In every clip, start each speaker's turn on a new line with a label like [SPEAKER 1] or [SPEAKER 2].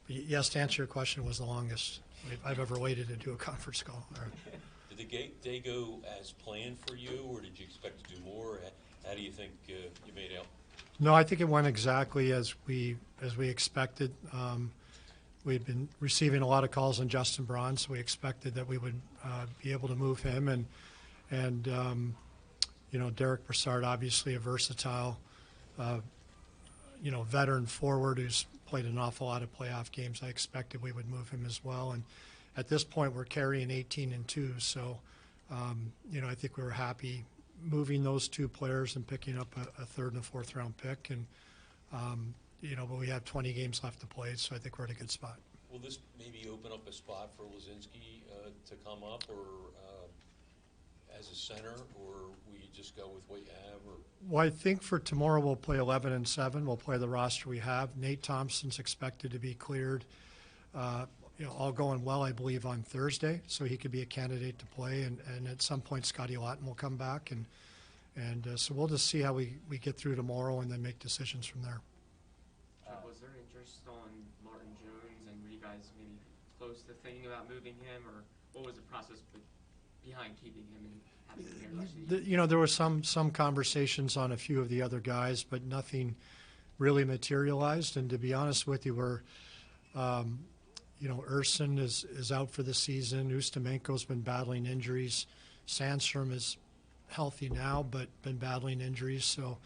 [SPEAKER 1] Yes, to answer your question, was the longest I've ever waited to do a conference call.
[SPEAKER 2] Did the day go as planned for you, or did you expect to do more? How do you think you made out?
[SPEAKER 1] No, I think it went exactly as we expected. We'd been receiving a lot of calls on Justin Braun, so we expected that we would be able to move him. And you know, Derek Brassard, obviously a versatile, you know, veteran forward who's played an awful lot of playoff games. I expected we would move him as well. And at this point, we're carrying 18-2, so you know, I think we were happy moving those two players and picking up a third and a fourth round pick. And you know, but we have 20 games left to play, so I think we're in a good spot.
[SPEAKER 2] Will this maybe open up a spot for Lazinski to come up, or as a center, or will you just go with what you have? Or?
[SPEAKER 1] Well, I think for tomorrow we'll play 11 and 7. We'll play the roster we have. Nate Thompson's expected to be cleared. You know, all going well, I believe, on Thursday, so he could be a candidate to play. And at some point, Scotty Lawton will come back, and so we'll just see how we get through tomorrow, and then make decisions from there.
[SPEAKER 3] Was there interest on Martin Jones, and were you guys maybe close to thinking about moving him, or what was the process behind keeping him and having him here?
[SPEAKER 1] You know, there were some conversations on a few of the other guys, but nothing really materialized. And to be honest with you, we're you know, Urson is out for the season. Ustamenko's been battling injuries. Sandstrom is healthy now, but been battling injuries. So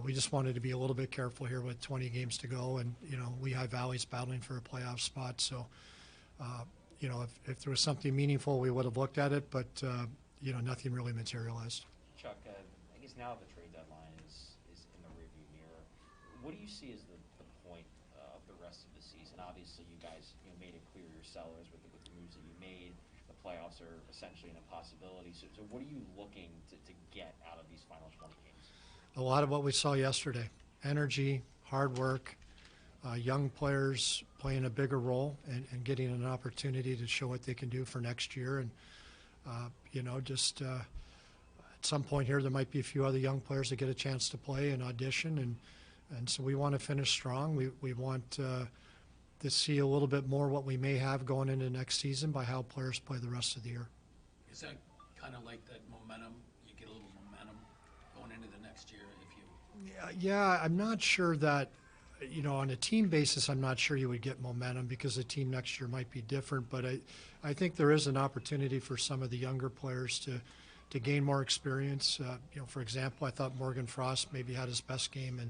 [SPEAKER 1] we just wanted to be a little bit careful here with 20 games to go. And, you know, Lehigh Valley's battling for a playoff spot. So, you know, if there was something meaningful, we would have looked at it. But, you know, nothing really materialized.
[SPEAKER 4] Chuck, I guess now the trade deadline is in the rearview mirror. What do you see as the point of the rest of the season? Obviously, you guys made it clear you're sellers with the moves that you made. The playoffs are essentially an impossibility. So what are you looking to get out of these final 20 games?
[SPEAKER 1] A lot of what we saw yesterday. Energy, hard work, young players playing a bigger role and getting an opportunity to show what they can do for next year. And, you know, just at some point here, there might be a few other young players that get a chance to play and audition. And so we want to finish strong. We want to see a little bit more what we may have going into next season by how players play the rest of the year.
[SPEAKER 5] Is that kind of like that momentum? You get a little momentum going into the next year if you...
[SPEAKER 1] Yeah, I'm not sure that, you know, on a team basis, I'm not sure you would get momentum because the team next year might be different. But I think there is an opportunity for some of the younger players to gain more experience. You know, for example, I thought Morgan Frost maybe had his best game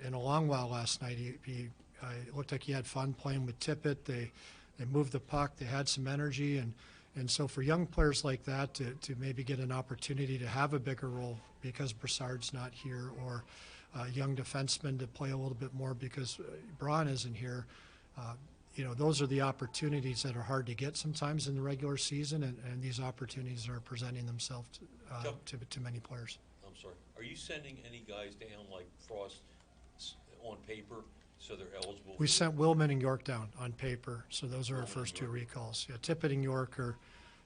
[SPEAKER 1] in a long while last night. It looked like he had fun playing with Tippett. They moved the puck. They had some energy. And so for young players like that to maybe get an opportunity to have a bigger role because Brassard's not here, or young defensemen to play a little bit more because Braun isn't here, you know, those are the opportunities that are hard to get sometimes in the regular season, and these opportunities are presenting themselves to many players.
[SPEAKER 2] I'm sorry. Are you sending any guys down like Frost on paper so they're eligible?
[SPEAKER 1] We sent Willman and York down on paper, so those are our first two recalls. Yeah, Tippett and York are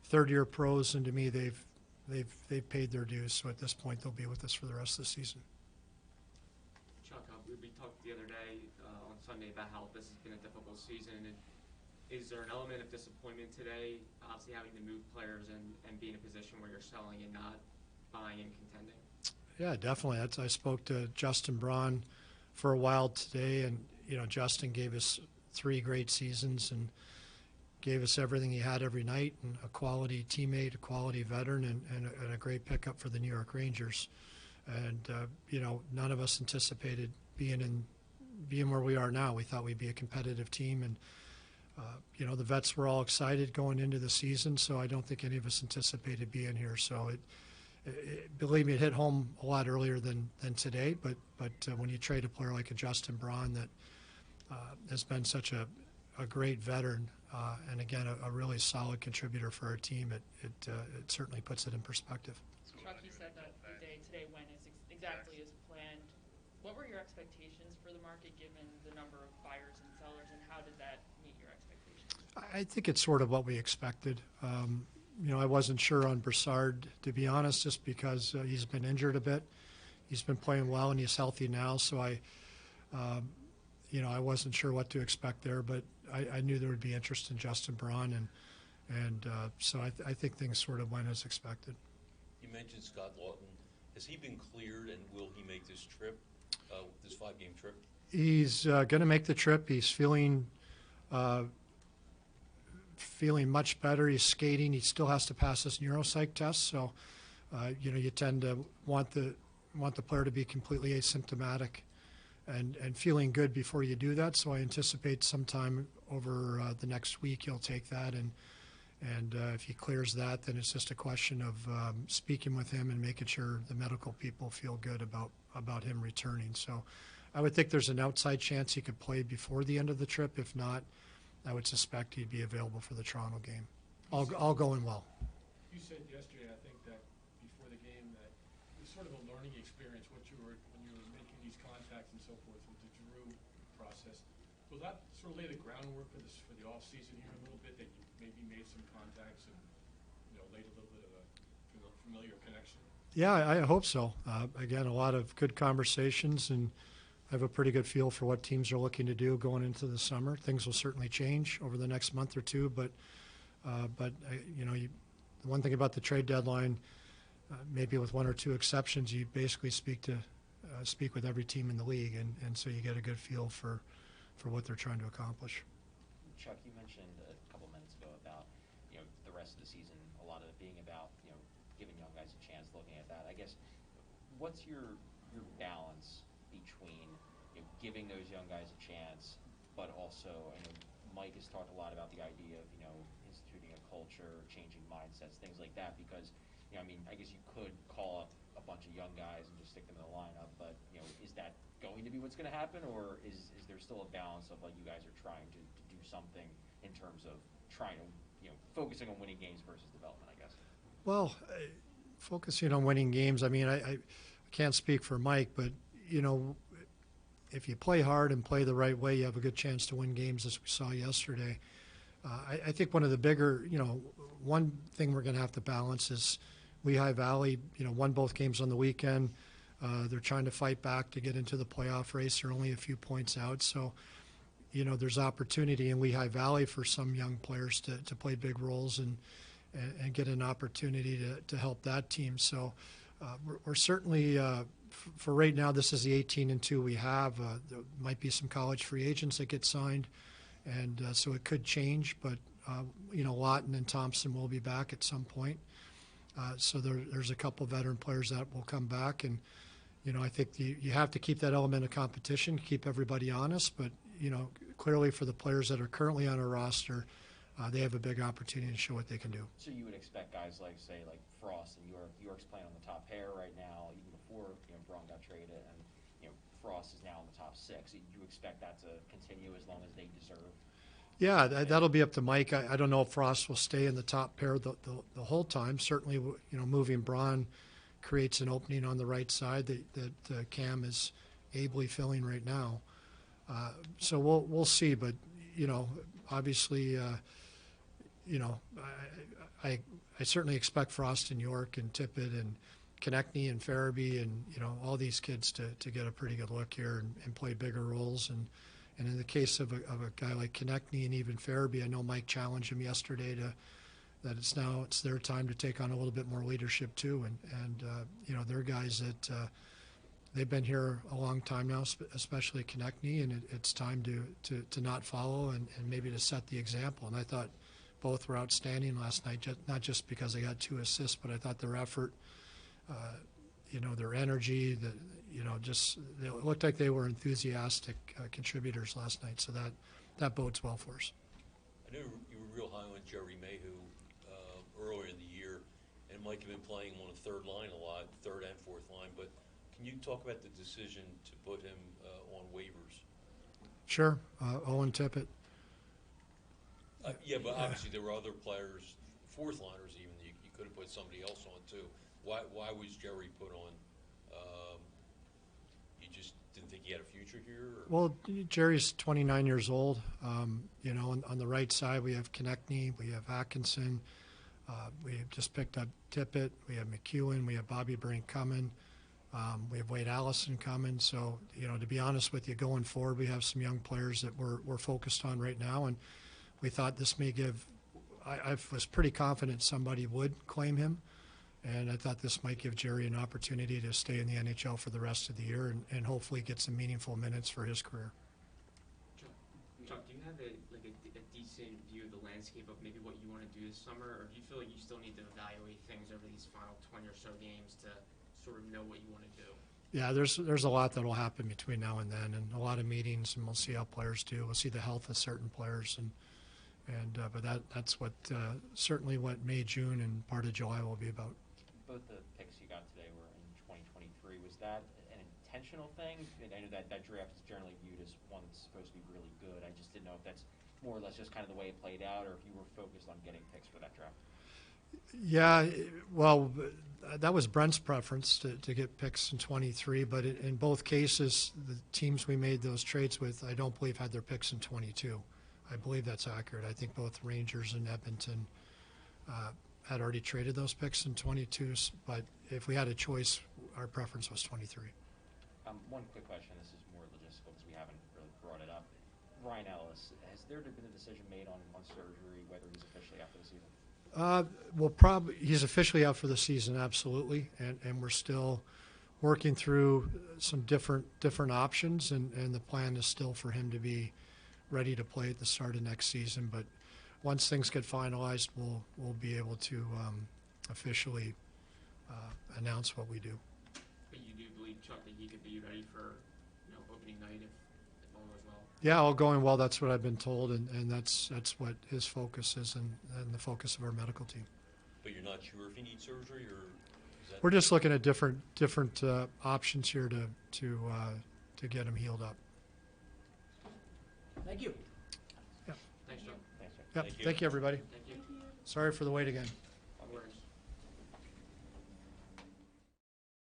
[SPEAKER 1] third-year pros, and to me, they've paid their dues. So at this point, they'll be with us for the rest of the season.
[SPEAKER 3] Chuck, we talked the other day on Sunday about how this has been a difficult season. And is there an element of disappointment today, obviously having to move players and be in a position where you're selling and not buying and contending?
[SPEAKER 1] Yeah, definitely. I spoke to Justin Braun for a while today, and you know, Justin gave us 3 great seasons and gave us everything he had every night, and a quality teammate, a quality veteran, and a great pickup for the New York Rangers. And you know, none of us anticipated being where we are now. We thought we'd be a competitive team, and you know, the vets were all excited going into the season, so I don't think any of us anticipated being here. So believe me, it hit home a lot earlier than today, but when you trade a player like a Justin Braun that has been such a great veteran and again a really solid contributor for our team, it certainly puts it in perspective.
[SPEAKER 6] Chuck, you said that the day today went exactly as planned. What were your expectations for the market given the number of buyers and sellers, and how did that meet your expectations?
[SPEAKER 1] I think it's sort of what we expected. You know, I wasn't sure on Brassard, to be honest, just because he's been injured a bit. He's been playing well and he's healthy now, so I wasn't sure what to expect there, but I knew there would be interest in Justin Braun, and so I think things sort of went as expected.
[SPEAKER 2] You mentioned Scott Lawton. Has he been cleared, and will he make this trip, this 5-game trip?
[SPEAKER 1] He's going to make the trip. He's feeling much better. He's skating. He still has to pass his neuropsych test, so you tend to want the player to be completely asymptomatic and feeling good before you do that. So I anticipate sometime over the next week he'll take that, and if he clears that, then it's just a question of speaking with him and making sure the medical people feel good about him returning. So I would think there's an outside chance he could play before the end of the trip. If not, I would suspect he'd be available for the Toronto game. All going well.
[SPEAKER 7] You said yesterday, I think, that before the game that it was sort of a learning experience when you were making these contacts and so forth with the Drew process. Will that sort of lay the groundwork for the off season here a little bit, that you maybe made some contacts and laid a little bit of a familiar connection?
[SPEAKER 1] Yeah, I hope so. Again, a lot of good conversations, and I have a pretty good feel for what teams are looking to do going into the summer. Things will certainly change over the next month or two, but the one thing about the trade deadline, maybe with one or two exceptions, you basically speak with every team in the league, and so you get a good feel for what they're trying to accomplish.
[SPEAKER 4] Chuck, you mentioned a couple minutes ago about the rest of the season, a lot of it being about giving young guys a chance. Looking at that, I guess, what's your balance between giving those young guys a chance, but also Mike has talked a lot about the idea of instituting a culture, changing mindsets, things like that. Because I guess you could call up a bunch of young guys and just stick them in the lineup, but is that going to be what's going to happen, or is there still a balance of you guys are trying to do something in terms of trying to focusing on winning games versus development, I guess?
[SPEAKER 1] Well, focusing on winning games, I can't speak for Mike, but if you play hard and play the right way, you have a good chance to win games, as we saw yesterday. I think one of the bigger, one thing we're going to have to balance is Lehigh Valley, won both games on the weekend. They're trying to fight back to get into the playoff race. They're only a few points out. So, there's opportunity in Lehigh Valley for some young players to play big roles and get an opportunity to help that team. So we're certainly, for right now, this is the 18-2 we have. There might be some college free agents that get signed, and so it could change. But, Lawton and Thompson will be back at some point. So there's a couple veteran players that will come back. And, I think you have to keep that element of competition, keep everybody honest. But, clearly for the players that are currently on our roster, they have a big opportunity to show what they can do.
[SPEAKER 4] So you would expect guys like Frost and York's playing on the top pair right now, even before Braun got traded, and Frost is now in the top 6. Do you expect that to continue as long as they deserve?
[SPEAKER 1] Yeah, that'll be up to Mike. I don't know if Frost will stay in the top pair the whole time. Certainly, moving Braun creates an opening on the right side that Cam is ably filling right now. So we'll see, but obviously, I certainly expect Frost and York and Tippett and Konechny and Farabee and all these kids to get a pretty good look here and play bigger roles. And in the case of a guy like Konechny and even Farabee, I know Mike challenged him yesterday that it's their time to take on a little bit more leadership too. And they're guys that they've been here a long time now, especially Konechny, and it's time to not follow and maybe to set the example. And I thought both were outstanding last night, not just because they got 2 assists, but I thought their effort, their energy, it looked like they were enthusiastic contributors last night. So that bodes well for us.
[SPEAKER 2] I know you were real high on Jerry Mayhew earlier in the year, and Mike had been playing on the third line a lot, third and fourth line. But can you talk about the decision to put him on waivers? Sure,
[SPEAKER 1] Owen Tippett.
[SPEAKER 2] Yeah, but obviously there were other players, fourth liners even. You could have put somebody else on too. Why was Jerry put on? You just didn't think he had a future here? Or?
[SPEAKER 1] Well, Jerry's 29 years old. On the right side we have Konechny, we have Atkinson, we have just picked up Tippett, we have McEwen, we have Bobby Brink coming. We have Wade Allison coming. So, you know, to be honest with you, going forward, we have some young players that we're focused on right now. And we thought this may give, I was pretty confident somebody would claim him. And I thought this might give Jerry an opportunity to stay in the NHL for the rest of the year and hopefully get some meaningful minutes for his career.
[SPEAKER 3] Chuck, do you have a decent view of the landscape of maybe what you want to do this summer, or do you feel like you still need to evaluate things over these final 20 or so games to sort of know what you want to do?
[SPEAKER 1] Yeah, there's a lot that will happen between now and then, and a lot of meetings, and we'll see how players do. We'll see the health of certain players, but that's what certainly what May, June, and part of July will be about.
[SPEAKER 4] Both the picks you got today were in 2023. Was that an intentional thing? And I know that draft is generally viewed as one that's supposed to be really good. I just didn't know if that's more or less just kind of the way it played out, or if you were focused on getting picks for that draft.
[SPEAKER 1] Yeah, well, that was Brent's preference to get picks in 23, but in both cases, the teams we made those trades with, I don't believe had their picks in 22. I believe that's accurate. I think both Rangers and Edmonton had already traded those picks in 22, but if we had a choice, our preference was 23.
[SPEAKER 4] One quick question. This is more logistical because we haven't really brought it up. Ryan Ellis, has there been a decision made on surgery, whether he's officially out for the season?
[SPEAKER 1] Well, probably he's officially out for the season, absolutely, and we're still working through some different options, and the plan is still for him to be ready to play at the start of next season. But once things get finalized, we'll be able to officially announce what we do.
[SPEAKER 3] But you do believe, Chuck, that he could be ready for opening night if all goes well?
[SPEAKER 1] Yeah, all going well. That's what I've been told, and that's what his focus is, and the focus of our medical team.
[SPEAKER 2] But you're not sure if he needs surgery, or is that?
[SPEAKER 1] We're just looking at different options here to get him healed up.
[SPEAKER 5] Thank you.
[SPEAKER 3] Thanks, Chuck.
[SPEAKER 4] Thanks, sir.
[SPEAKER 1] Yep.
[SPEAKER 2] Thank you.
[SPEAKER 1] Thank you, everybody.
[SPEAKER 3] Thank you.
[SPEAKER 1] Sorry for the wait again.